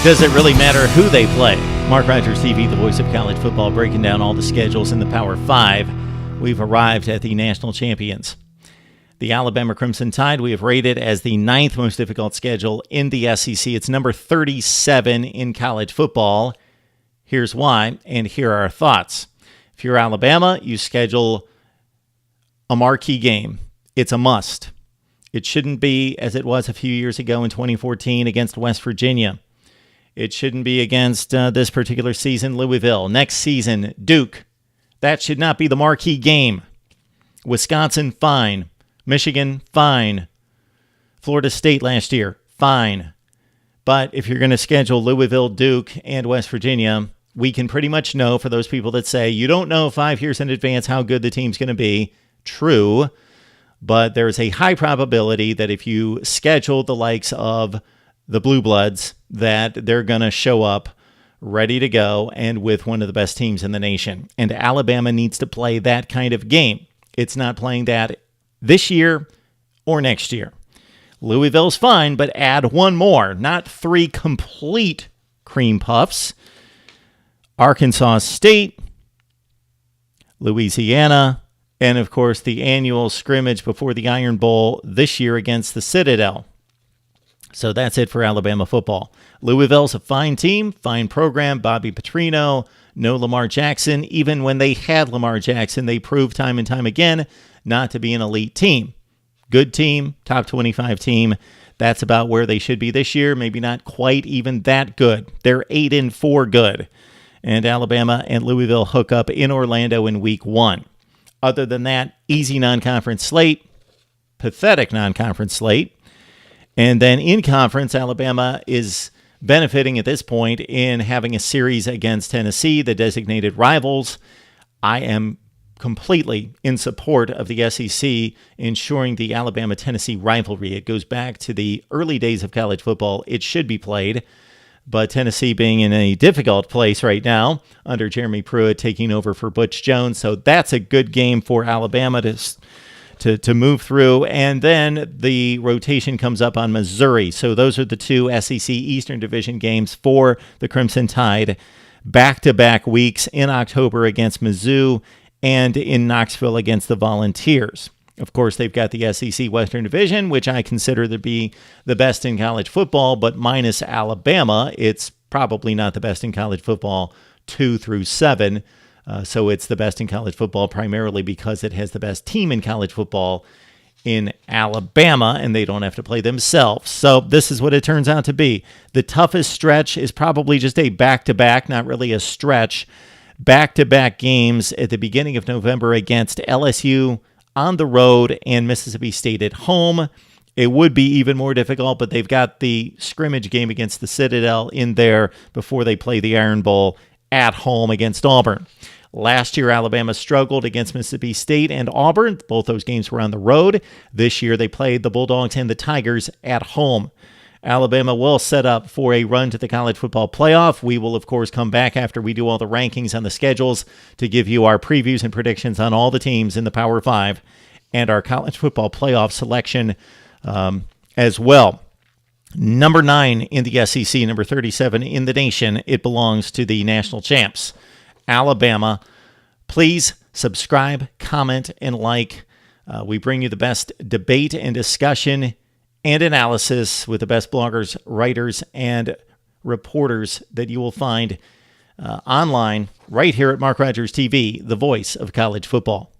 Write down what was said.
Does it really matter who they play? Mark Rogers TV, the voice of college football, breaking down all the schedules in the Power 5. We've arrived at the national champions. The Alabama Crimson Tide we have rated as the 9th most difficult schedule in the SEC. It's number 37 in college football. Here's why, and here are our thoughts. If you're Alabama, you schedule a marquee game. It's a must. It shouldn't be as it was a few years ago in 2014 against West Virginia. It shouldn't be against this particular season, Louisville. Next season, Duke. That should not be the marquee game. Wisconsin, fine. Michigan, fine. Florida State last year, fine. But if you're going to schedule Louisville, Duke, and West Virginia, we can pretty much know, for those people that say you don't know 5 years in advance how good the team's going to be, true. But there's a high probability that if you schedule the likes of the Blue Bloods, that they're going to show up ready to go and with one of the best teams in the nation. And Alabama needs to play that kind of game. It's not playing that this year or next year. Louisville's fine, but add one more, not 3 complete cream puffs. Arkansas State, Louisiana, and of course the annual scrimmage before the Iron Bowl this year against the Citadel. So that's it for Alabama football. Louisville's a fine team, fine program. Bobby Petrino, no Lamar Jackson. Even when they had Lamar Jackson, they proved time and time again not to be an elite team. Good team, top 25 team. That's about where they should be this year. Maybe not quite even that good. They're 8-4 good. And Alabama and Louisville hook up in Orlando in week 1. Other than that, easy non-conference slate, pathetic non-conference slate. And then in conference, Alabama is benefiting at this point in having a series against Tennessee, the designated rivals. I am completely in support of the SEC ensuring the Alabama-Tennessee rivalry. It goes back to the early days of college football. It should be played. But Tennessee being in a difficult place right now under Jeremy Pruitt taking over for Butch Jones. So that's a good game for Alabama to move through. And then the rotation comes up on Missouri. So those are the 2 SEC Eastern Division games for the Crimson Tide. Back-to-back weeks in October against Mizzou and in Knoxville against the Volunteers. Of course, they've got the SEC Western Division, which I consider to be the best in college football, but minus Alabama, it's probably not the best in college football 2 through 7. So it's the best in college football primarily because it has the best team in college football in Alabama, and they don't have to play themselves. So this is what it turns out to be. The toughest stretch is probably just a back-to-back, not really a stretch. Back-to-back games at the beginning of November against LSU on the road and Mississippi State at home. It would be even more difficult, but they've got the scrimmage game against the Citadel in there before they play the Iron Bowl at home against Auburn. Last year, Alabama struggled against Mississippi State and Auburn. Both those games were on the road. This year, they played the Bulldogs and the Tigers at home. Alabama will set up for a run to the college football playoff. We will, of course, come back after we do all the rankings on the schedules to give you our previews and predictions on all the teams in the Power 5 and our college football playoff selection as well. Number 9 in the SEC, number 37 in the nation. It belongs to the national champs, Alabama. Please subscribe, comment, and like. We bring you the best debate and discussion and analysis with the best bloggers, writers, and reporters that you will find online right here at Mark Rogers TV, the voice of college football.